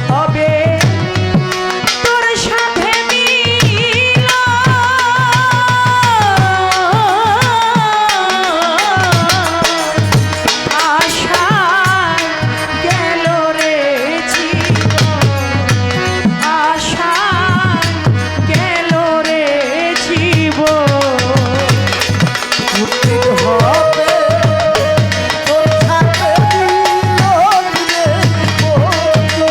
হবে তোর সাথে মিলন। আশায় গেল রে জীবন, আশায় গেল রে জীবন। মুক্তির হবে তোর সাথে মিলন রে বন্ধু।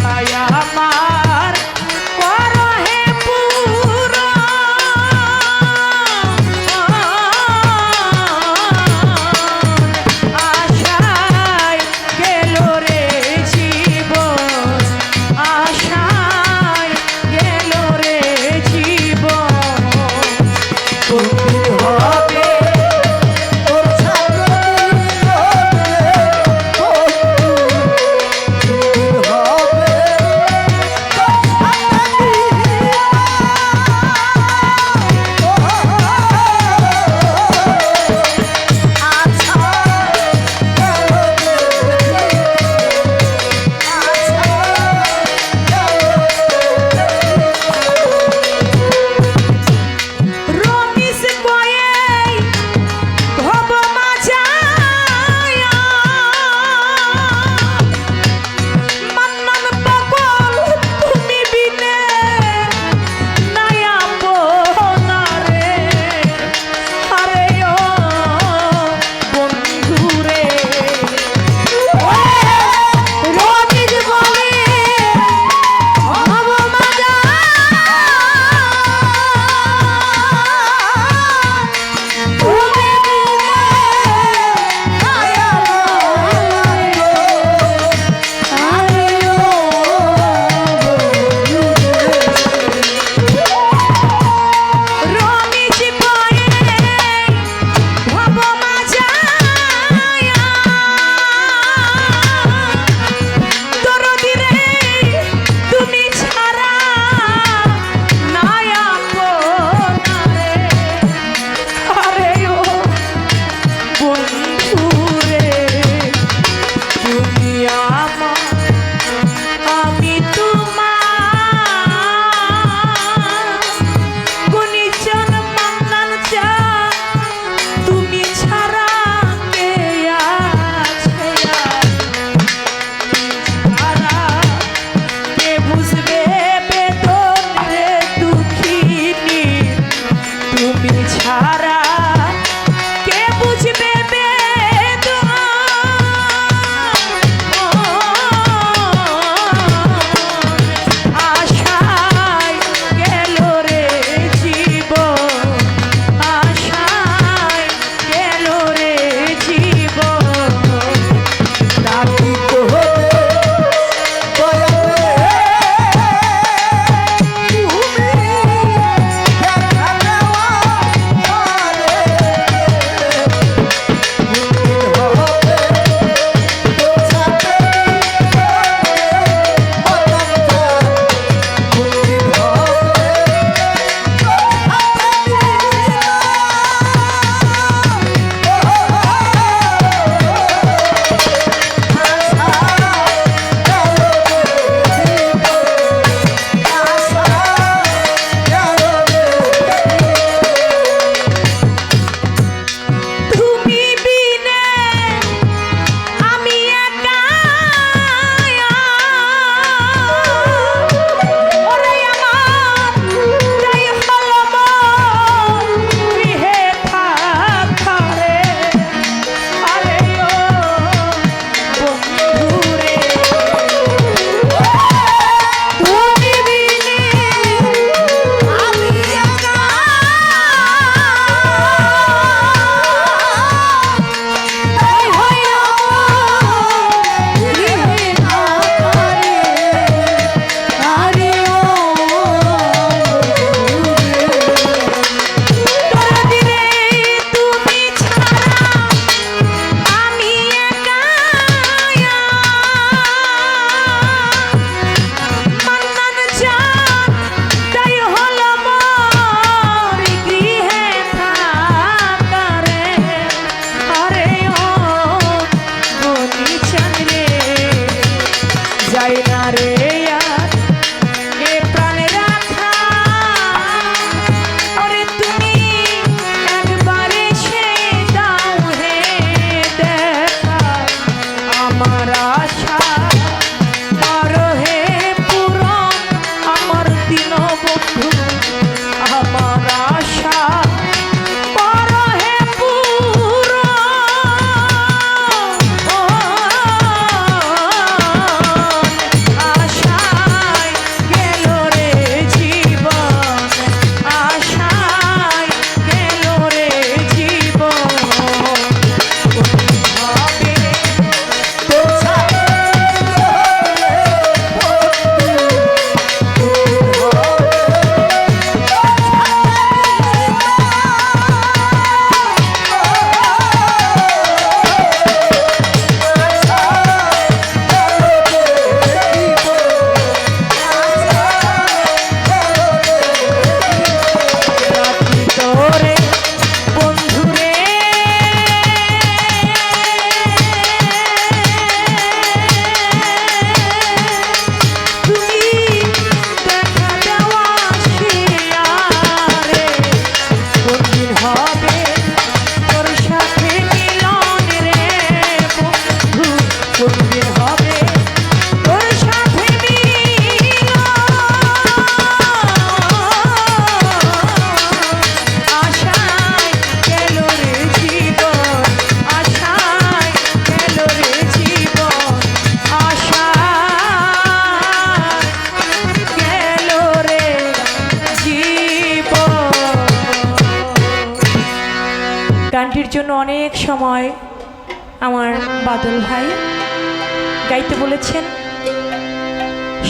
আশায় আমার করো হে পূরণ। আশায় গেল রে জীবন, আশায় গেল রে জীবন। কোনদিন হবে তোর ছাগল হবে, কোনদিন হবে জন্য অনেক সময় আমার বাদল ভাই গাইতে বলেছেন,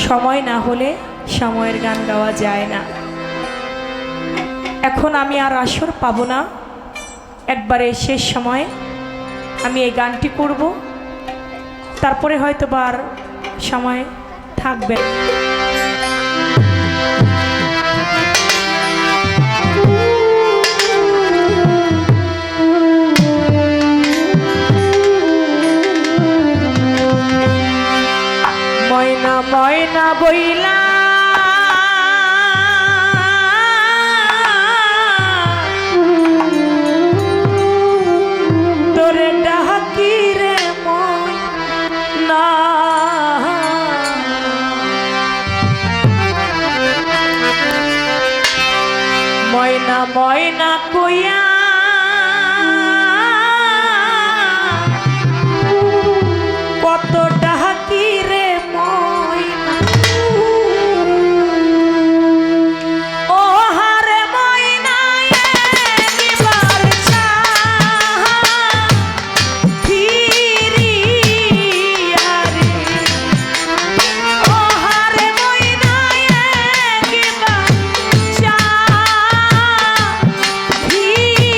সময় না হলে সময়ের গান গাওয়া যায় না। এখন আমি আর আসর পাবো না, একবারে শেষ সময় আমি এই গানটি করব, তারপরে হয়তো আর সময় থাকবে না। ময়না ময়না বইলা তোরে ডাকি রে ময়না, ময়না ময়না কইয়া কত ডাকি রে ময়না, ও হারে ময়না একবার ফিরিয়া রে, ও হারে ময়না একবার ফিরিয়া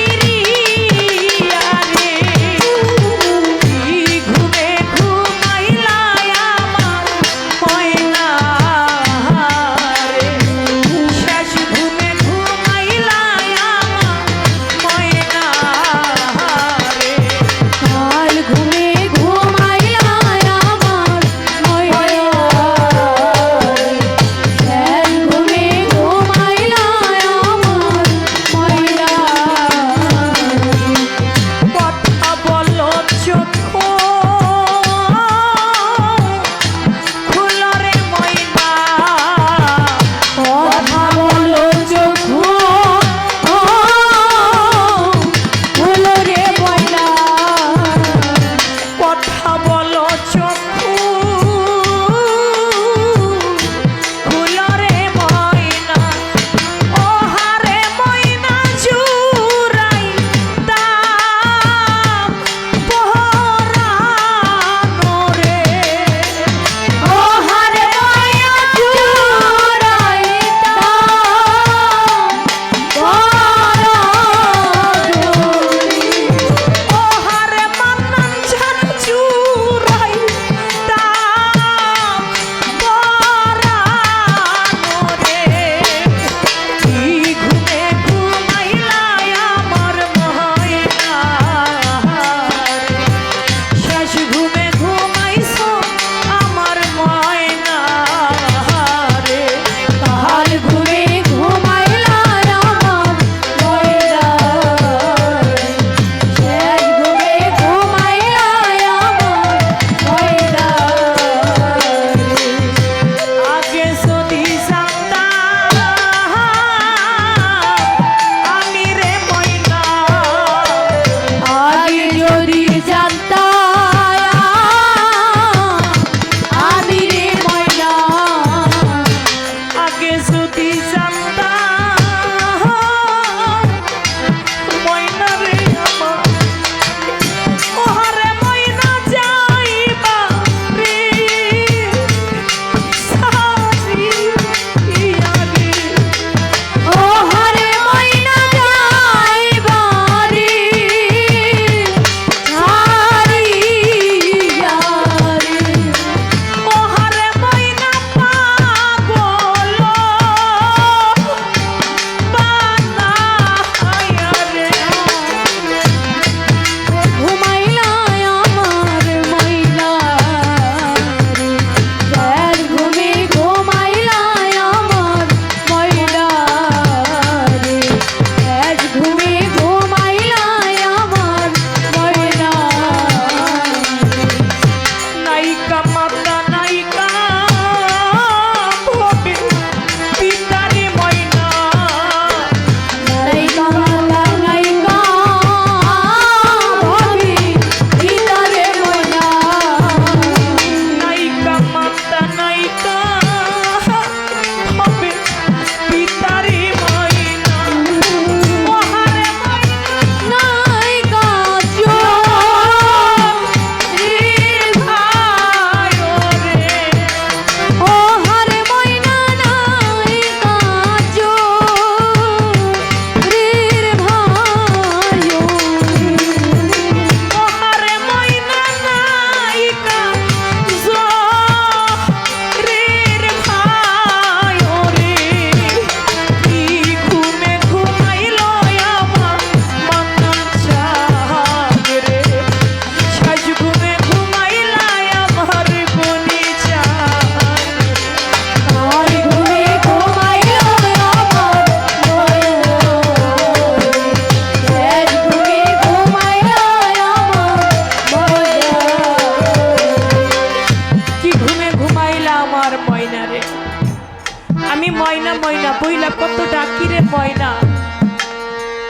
আমি ময়না ময়না বইলা কত ডাকি রে ময়না,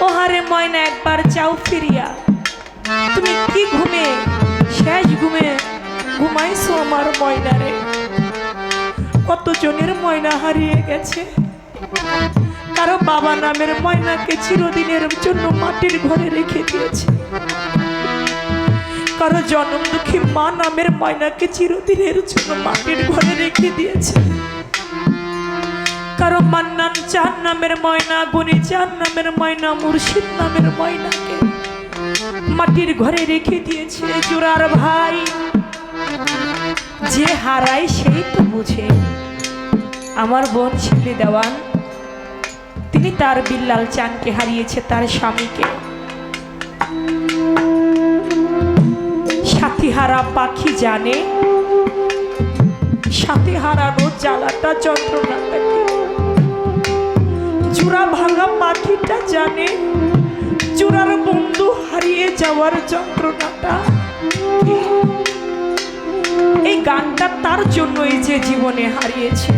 ওহারে ময়না একবার যাও ফিরিয়া। তুমি কি ঘুমে শেষ ঘুমে ঘুমাইছো আমার ময়না রে। কত জনের ময়না হারিয়ে গেছে, কারো বাবা নামের ময়নাকে চিরদিনের জন্য মাটির ঘরে রেখে দিয়েছে, কারো জন্ম দুঃখী মা নামের ময়নাকে চিরদিনের জন্য মাটির ঘরে রেখে দিয়েছে, কারো মান্নান চাঁদ নামের ময়না, গনি চাঁদ নামের ময়না, মুর্শিদ নামের ময়নাকে মাটির ঘরে রেখে দিয়েছে। জোরার ভাই, যে হারায় সেই তো বুঝে। আমার বোন শিবলি দেওয়ান, তিনি তার বিল্লাল চাঁদকে হারিয়েছে, তার স্বামীকে। সাথী হারা পাখি জানে সাথে হারানো জ্বালাটা যন্ত্রণাটা কি। জোড়া ভাঙা পাখিটা জানে জোড়ার বন্ধু হারিয়ে যাওয়ার যন্ত্রণাটা কি। এই গানটা তার জন্যই যে জীবনে হারিয়েছে।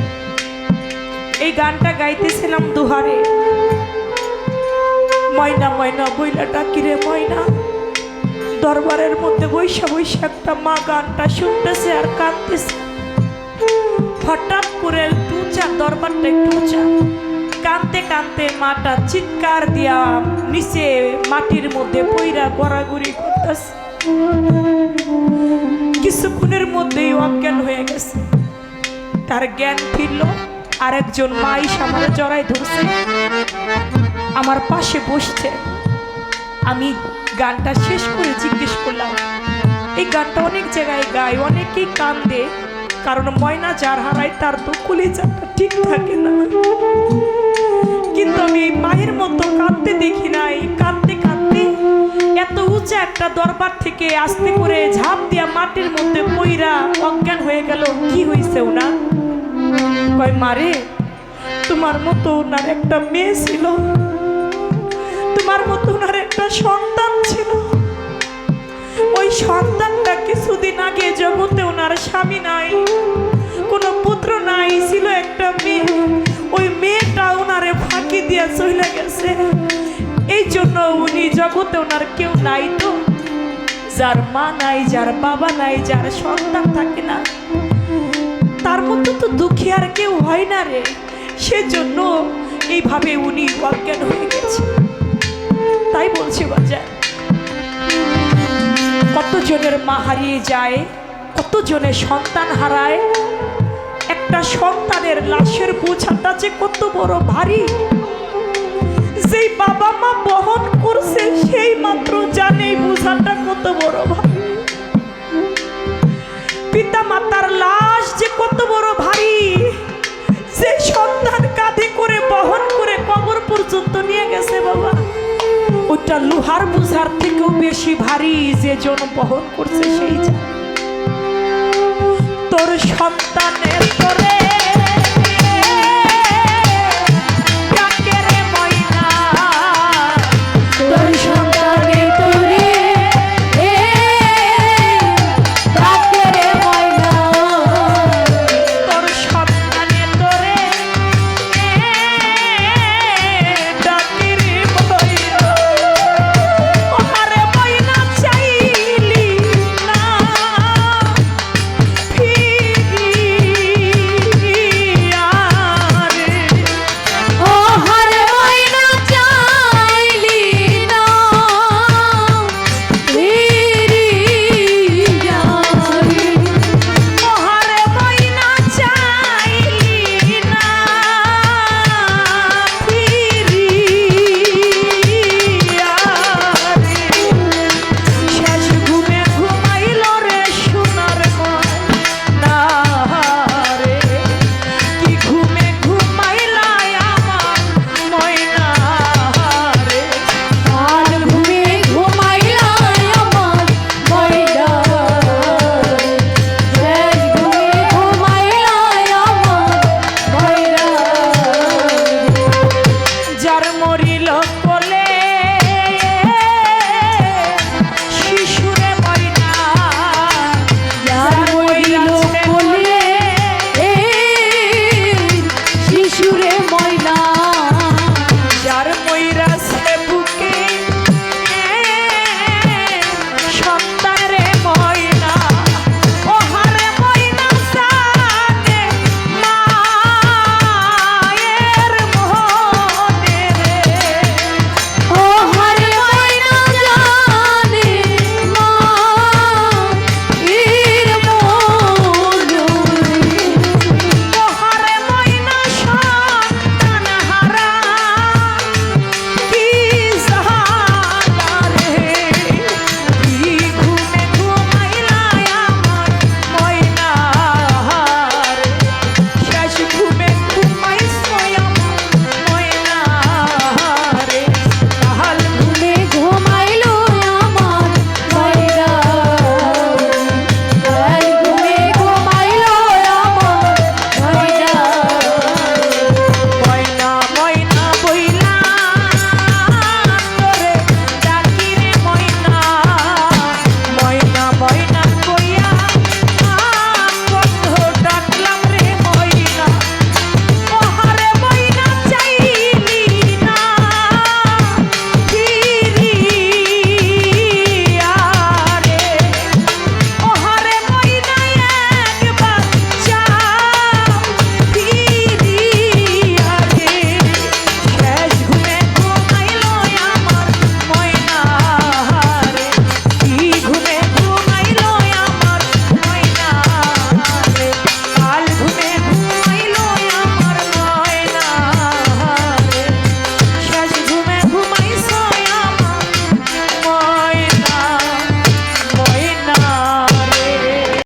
এই গানটা গাইতেছিলাম দুহারে, ময়না ময়না বইলা ডাকি রে ময়না। দরবারের মধ্যে বৈশা বৈশা একটা মা গানটা শুনতেছে আর কাঁদতেছে। হঠাৎ করে একটু উঁচা, দরবারটা একটু উঁচা, কাঁদতে কাঁদতে মাটা চিৎকার দিয়া নিচে মাটির মধ্যে পইরা গড়াগড়ি করতেছে। কিছুক্ষণের মধ্যেই অজ্ঞান হয়ে গেছে। তার জ্ঞান ফিরল, আরেকজন মাই সামনে জড়াই ধরছে, আমার পাশে বসছে। আমি গানটা শেষ করে জিজ্ঞেস করলাম, এই গানটা অনেক জায়গায় গায়, অনেকেই কান্দে, কারণ ময়না যার হারায় তার তো কলিজাটা ঠিক থাকে না। কিন্তু আমি এই মায়ের মতো কাঁদতে দেখি নাই। কাঁদতে কাঁদতে এত উঁচা একটা দরবার থেকে আস্তে করে ঝাঁপ দিয়া মাটির মধ্যে পইরা অজ্ঞান হয়ে গেল। কি হয়েছে ওনার? কয় মারে, তোমার মতো ওনার একটা মেয়ে ছিল, তোমার মতো ওনার একটা সন্তান ছিল। ওই সন্তানটা কিছুদিন আগে জগতে ওনার স্বামী নাই, কোনো পুত্র নাই, ছিল একটা মেয়ে। ওই মেয়েটা ওনারে ফাঁকি দিয়া চলে গেছে। এই জন্য উনি জগতে ওনার কেউ নাই। তো যার মা নাই, যার বাবা নাই, যার সন্তান থাকে না, তার মতো তো দুঃখী আর কেউ হয় না রে। সেজন্য এইভাবে উনি অজ্ঞান হয়ে গেছে। তাই বলছি বাজার, কতজনের মা হারিয়ে যায়, কতজনের সন্তান হারায়। একটা সন্তানের লাশের বোঝাটা যে কত বড় ভারী, যেই বাবা মা বহন করছে সেই মাত্র জানে বোঝাটা কত বড় ভারী। পিতা মাতার লাশ যে কত বড় ভারী, যে সন্তান কাঁধে করে বহন করে কবর পর্যন্ত নিয়ে গেছে বাবা, ওটা লোহার বোঝার থেকেও বেশি ভারী যে জন বহন করছে সেই জানে। তোর সন্তান